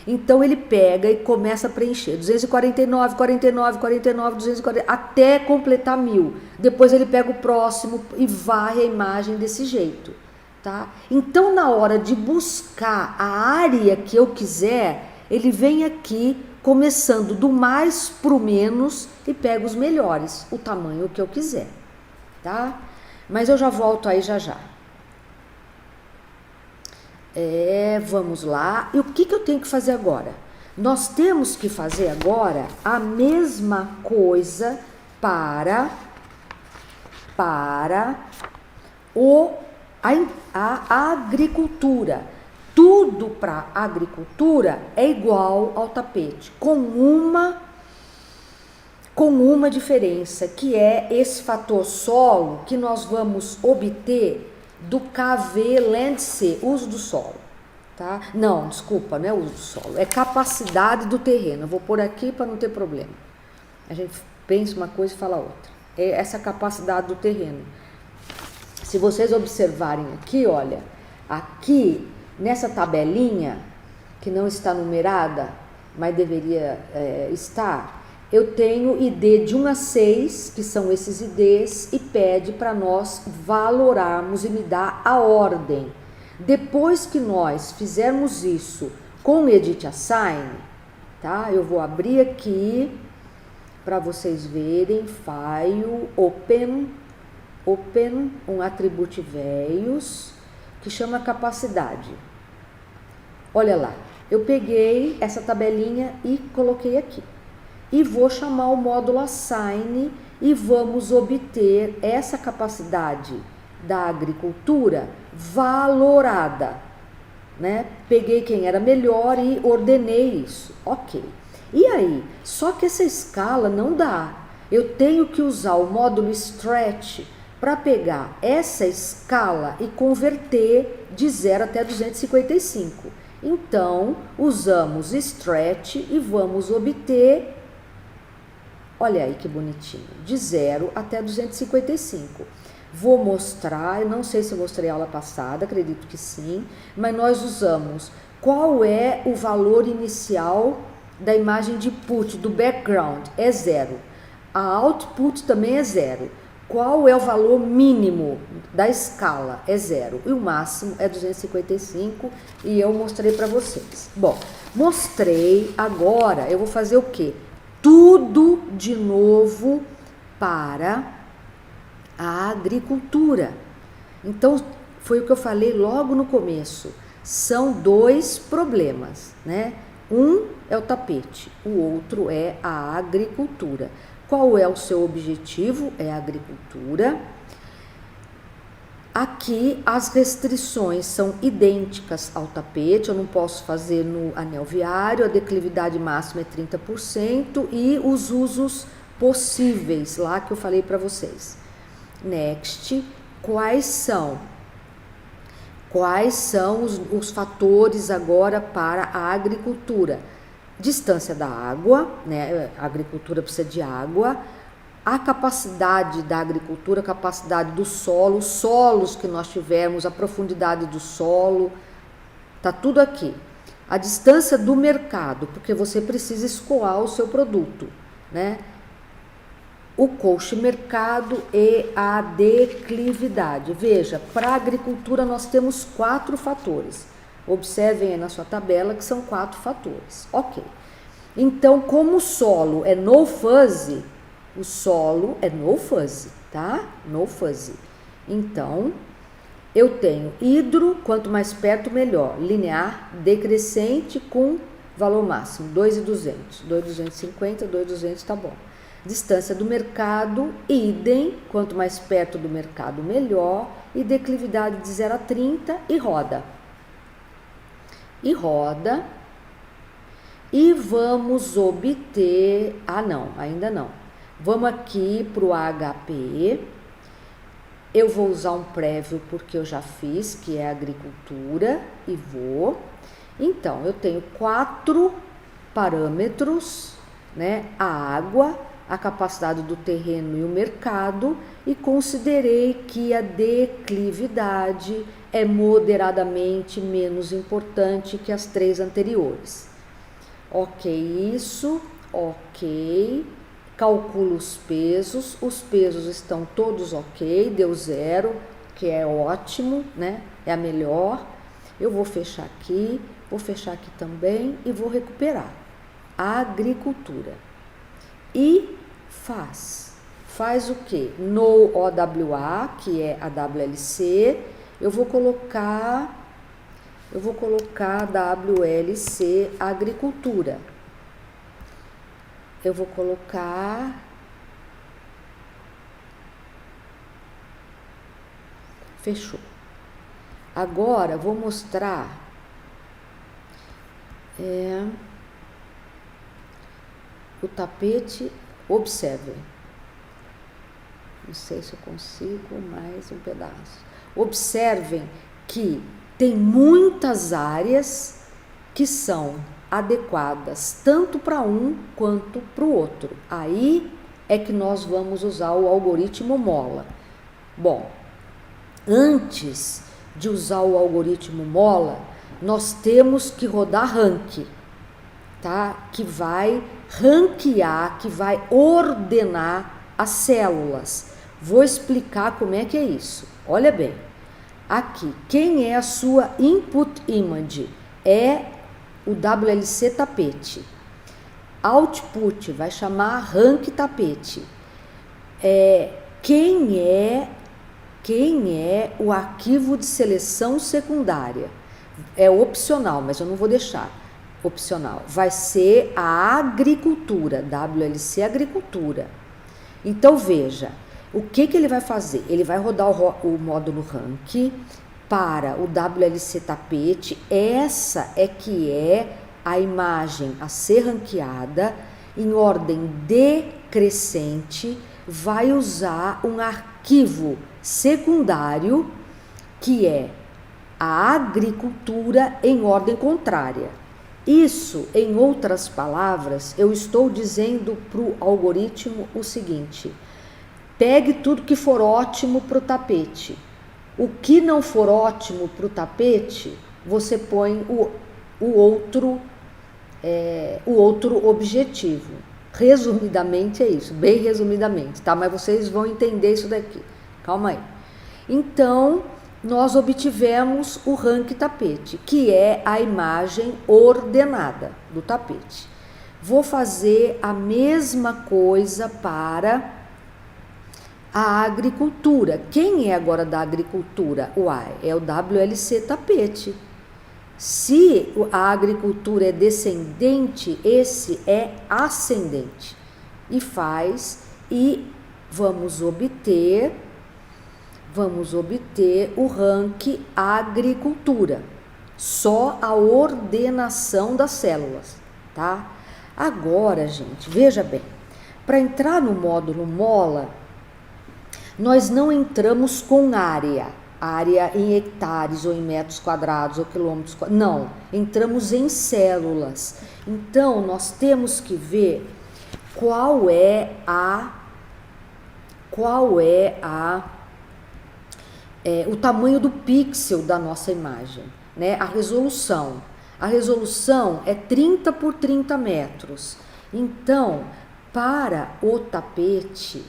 Então ele pega e começa a preencher 249, 49, 49, 240, até completar 1.000. Depois ele pega o próximo e varre a imagem desse jeito. Tá? Então, na hora de buscar a área que eu quiser, ele vem aqui, começando do mais para o menos e pega os melhores, o tamanho que eu quiser, tá? Mas eu já volto aí já. Vamos lá. E o que eu tenho que fazer agora? Nós temos que fazer agora a mesma coisa para a agricultura. Tudo para agricultura é igual ao tapete, com uma diferença, que é esse fator solo que nós vamos obter do KV Land C, uso do solo, tá? Não, desculpa, não é uso do solo, é capacidade do terreno. Eu vou pôr aqui para não ter problema. A gente pensa uma coisa e fala outra. É essa capacidade do terreno. Se vocês observarem aqui, olha, aqui nessa tabelinha, que não está numerada, mas deveria estar, eu tenho ID de 1 a 6, que são esses IDs, e pede para nós valorarmos e me dar a ordem. Depois que nós fizermos isso com o Edit Assign, tá? Eu vou abrir aqui para vocês verem, File, Open, um Attribute Values, que chama capacidade. Olha lá, eu peguei essa tabelinha e coloquei aqui. E vou chamar o módulo Assign e vamos obter essa capacidade da agricultura valorada, né? Peguei quem era melhor e ordenei isso. Ok. E aí? Só que essa escala não dá. Eu tenho que usar o módulo stretch para pegar essa escala e converter de 0 até 255. Então, usamos stretch e vamos obter, olha aí que bonitinho, de 0 até 255. Vou mostrar, eu não sei se eu mostrei a aula passada, acredito que sim, mas nós usamos qual é o valor inicial da imagem de input, do background, é 0. A output também é 0. Qual é o valor mínimo da escala? É 0. E o máximo é 255 e eu mostrei para vocês. Bom, mostrei, agora eu vou fazer o quê? Tudo de novo para a agricultura. Então, foi o que eu falei logo no começo. São dois problemas, né? Um é o tapete, o outro é a agricultura. Qual é o seu objetivo? É a agricultura. Aqui as restrições são idênticas ao tapete, eu não posso fazer no anel viário, a declividade máxima é 30% e os usos possíveis lá que eu falei para vocês. Next, quais são os fatores agora para a agricultura? Distância da água, né? A agricultura precisa de água, a capacidade da agricultura, a capacidade do solo, os solos que nós tivermos, a profundidade do solo, tá tudo aqui. A distância do mercado, porque você precisa escoar o seu produto, né? O cost mercado e a declividade. Veja, para a agricultura nós temos 4 fatores. Observem aí na sua tabela que são 4 fatores. Ok. Então, como o solo é no fuzzy, o solo é no fuzzy, tá? No fuzzy. Então, eu tenho hidro, quanto mais perto melhor. Linear, decrescente com valor máximo, 2.200. 2.250, 2.200 tá bom. Distância do mercado, idem, quanto mais perto do mercado melhor, e declividade de 0 a 30 e roda. E roda, e vamos obter, não, ainda não. Vamos aqui para o HP, eu vou usar um prévio porque eu já fiz, que é agricultura, e vou. Então, eu tenho 4 parâmetros, né, a água, a capacidade do terreno e o mercado, e considerei que a declividade é moderadamente menos importante que as 3 anteriores. Ok, isso, ok, calculo os pesos estão todos ok, deu 0, que é ótimo, né, é a melhor. Eu vou fechar aqui também e vou recuperar a agricultura. E faz o que? No OWA, que é a WLC, eu vou colocar WLC agricultura. Eu vou colocar, fechou. Agora vou mostrar o tapete. Observem, não sei se eu consigo mais um pedaço. Observem que tem muitas áreas que são adequadas tanto para um quanto para o outro. Aí é que nós vamos usar o algoritmo Mola. Bom, antes de usar o algoritmo Mola, nós temos que rodar rank, tá? Que vai ranquear, que vai ordenar as células. Vou explicar como é que é isso. Olha bem, aqui, quem é a sua input image? É o WLC tapete. Output vai chamar rank tapete. Quem é o arquivo de seleção secundária? É opcional, mas eu não vou deixar opcional. Vai ser a agricultura, WLC agricultura. Então veja, o que ele vai fazer? Ele vai rodar o módulo rank para o WLC tapete. Essa é que é a imagem a ser ranqueada em ordem decrescente vai usar um arquivo secundário que é a agricultura em ordem contrária. Isso, em outras palavras, eu estou dizendo para o algoritmo o seguinte: pegue tudo que for ótimo para o tapete. O que não for ótimo para o tapete, você põe o outro objetivo. Resumidamente é isso, bem resumidamente, tá? Mas vocês vão entender isso daqui. Calma aí. Então, nós obtivemos o rank tapete, que é a imagem ordenada do tapete. Vou fazer a mesma coisa para a agricultura. Quem é agora da agricultura? Uai, é o WLC tapete. Se a agricultura é descendente, esse é ascendente. E vamos obter o rank agricultura. Só a ordenação das células, tá? Agora, gente, veja bem, para entrar no módulo mola, nós não entramos com área em hectares ou em metros quadrados ou quilômetros quadrados, não, entramos em células. Então, nós temos que ver qual é o tamanho do pixel da nossa imagem, né? A resolução é 30 por 30 metros. Então, para o tapete,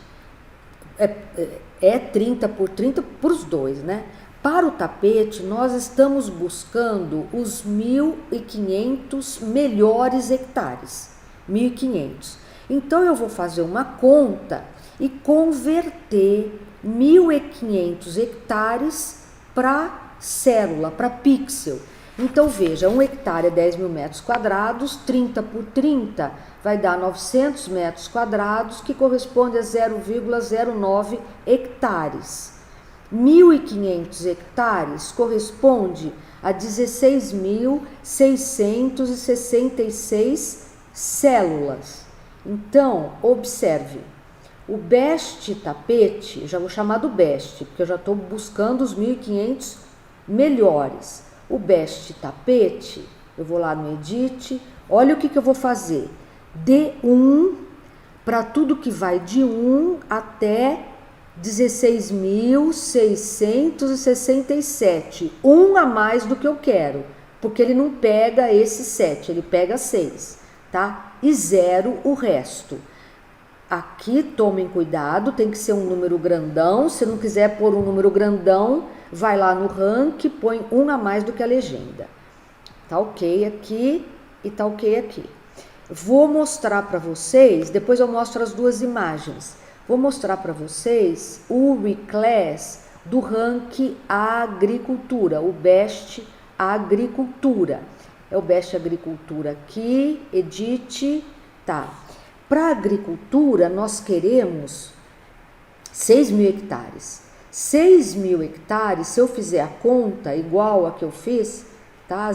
é 30 por 30 para os dois, né? Para o tapete, nós estamos buscando os 1.500 melhores hectares. 1.500. Então, eu vou fazer uma conta e converter 1.500 hectares para célula, para pixel. Então, veja, 1 hectare é 10 mil metros quadrados, 30 por 30 vai dar 900 metros quadrados, que corresponde a 0,09 hectares. 1.500 hectares corresponde a 16.666 células. Então, observe, o best tapete, já vou chamar do best, porque eu já estou buscando os 1.500 melhores. O best tapete, eu vou lá no edit, olha o que eu vou fazer. De 1 para tudo que vai de 1 até 16.667. Um a mais do que eu quero, porque ele não pega esse 7, ele pega 6, tá? E 0 o resto. Aqui, tomem cuidado, tem que ser um número grandão. Se não quiser pôr um número grandão, vai lá no rank, põe um a mais do que a legenda. Tá ok aqui e tá ok aqui. Vou mostrar para vocês, depois eu mostro as duas imagens. Vou mostrar para vocês o reclass do rank agricultura, o best agricultura. É o best agricultura aqui, edit, tá. Para agricultura, nós queremos 6.000 hectares. 6.000 hectares, se eu fizer a conta igual a que eu fiz, tá?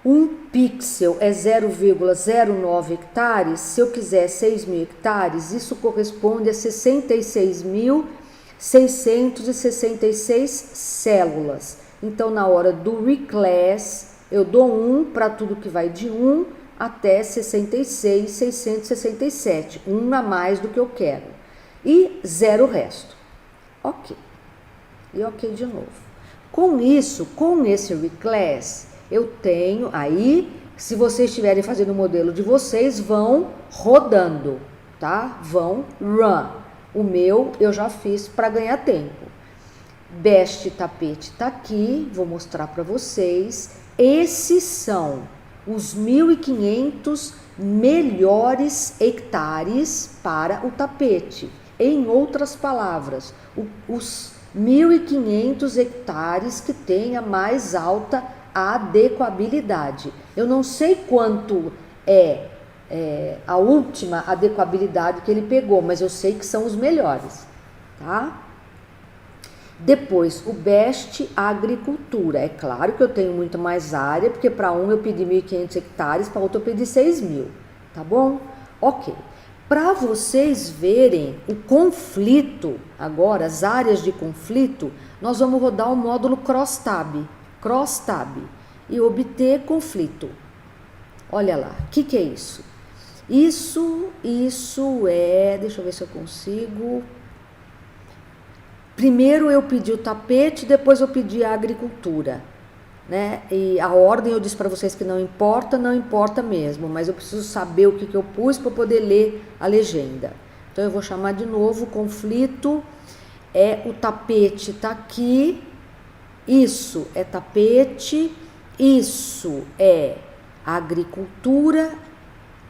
Um pixel é 0,09 hectares. Se eu quiser 6.000 hectares, isso corresponde a 66.666 células. Então, na hora do reclass, eu dou 1 para tudo que vai de 1 até 66.667, um a mais do que eu quero, e 0 o resto. Ok. E ok de novo. Com isso, com esse reclass, eu tenho aí, se vocês estiverem fazendo o modelo de vocês, vão rodando, tá? Vão run. O meu eu já fiz para ganhar tempo. Best tapete tá aqui, vou mostrar para vocês. Esses são os 1.500 melhores hectares para o tapete. Em outras palavras, os 1.500 hectares que têm a mais alta adequabilidade. Eu não sei quanto é a última adequabilidade que ele pegou, mas eu sei que são os melhores, tá? Depois, o BEST agricultura. É claro que eu tenho muito mais área, porque para um eu pedi 1.500 hectares, para outro eu pedi 6.000, tá bom? Ok. Para vocês verem o conflito, agora, as áreas de conflito, nós vamos rodar o módulo crosstab, e obter conflito. Olha lá, o que é isso? Isso é, deixa eu ver se eu consigo. Primeiro eu pedi o tapete, depois eu pedi a agricultura, né? E a ordem eu disse para vocês que não importa mesmo, mas eu preciso saber o que eu pus para poder ler a legenda. Então eu vou chamar de novo, conflito é o tapete tá aqui, isso é tapete, isso é agricultura,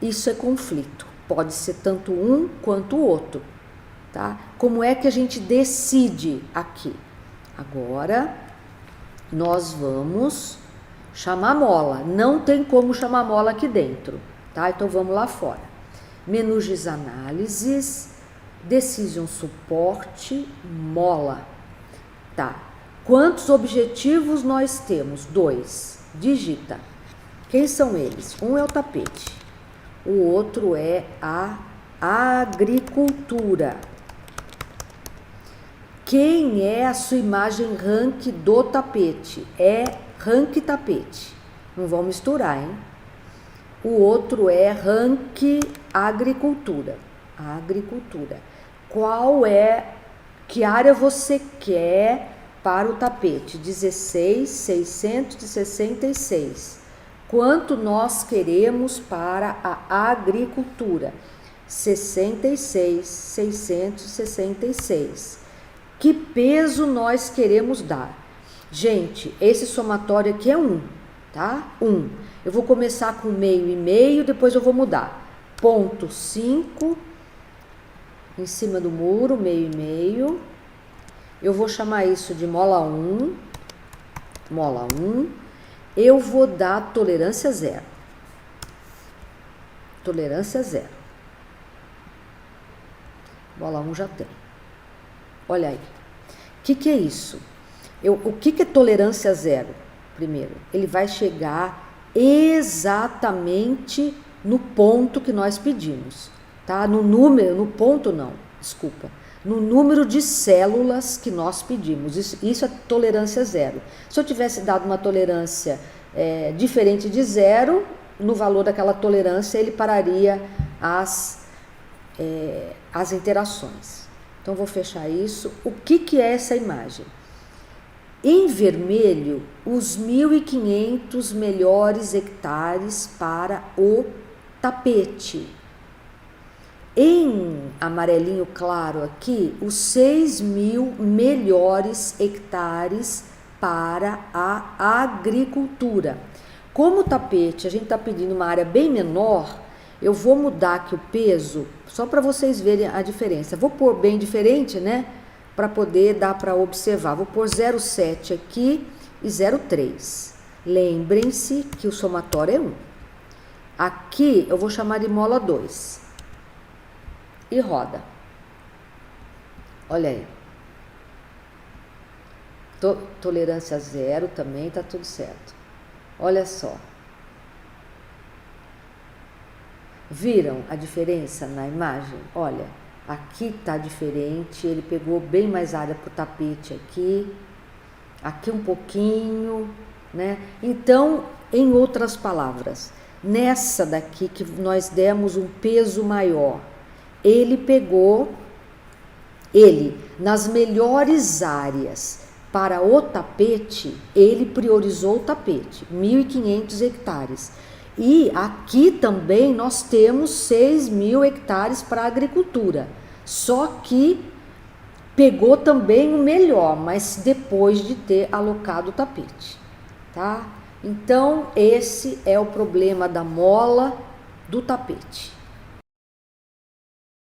isso é conflito. Pode ser tanto um quanto o outro, tá? Como é que a gente decide aqui? Agora nós vamos chamar mola. Não tem como chamar mola aqui dentro, tá? Então vamos lá fora. Menu de análises, decision support, mola. Tá. Quantos objetivos nós temos? 2. Digita. Quem são eles? Um é o tapete. O outro é a agricultura. Quem é a sua imagem rank do tapete? É rank tapete. Não vão misturar, hein? O outro é rank agricultura. Agricultura. Que área você quer para o tapete? 16.666. Quanto nós queremos para a agricultura? 66.666. Que peso nós queremos dar? Gente, esse somatório aqui é 1, tá? 1. Eu vou começar com meio e meio, depois eu vou mudar. Ponto 5, em cima do muro, meio e meio. Eu vou chamar isso de mola 1. Mola 1. Eu vou dar tolerância 0. Tolerância 0. Mola 1 já tem. Olha aí. O que é isso? O que é tolerância 0? Primeiro, ele vai chegar exatamente no ponto que nós pedimos, tá? No número de células que nós pedimos. Isso é tolerância 0. Se eu tivesse dado uma tolerância diferente de 0, no valor daquela tolerância ele pararia as interações. Então, vou fechar isso. O que é essa imagem? Em vermelho, os 1.500 melhores hectares para o tapete. Em amarelinho claro aqui, os 6.000 melhores hectares para a agricultura. Como o tapete, a gente está pedindo uma área bem menor, eu vou mudar aqui o peso, só para vocês verem a diferença. Vou pôr bem diferente, né? Para poder dar para observar. Vou pôr 0,7 aqui e 0,3. Lembrem-se que o somatório é 1. Aqui eu vou chamar de mola 2. E roda. Olha aí. Tolerância 0 também, tá tudo certo. Olha só. Viram a diferença na imagem? Olha, aqui tá diferente, ele pegou bem mais área pro tapete aqui um pouquinho, né? Então, em outras palavras, nessa daqui que nós demos um peso maior, nas melhores áreas para o tapete, ele priorizou o tapete, 1.500 hectares. E aqui também nós temos 6.000 hectares para a agricultura, só que pegou também o melhor, mas depois de ter alocado o tapete, tá? Então, esse é o problema da mola do tapete.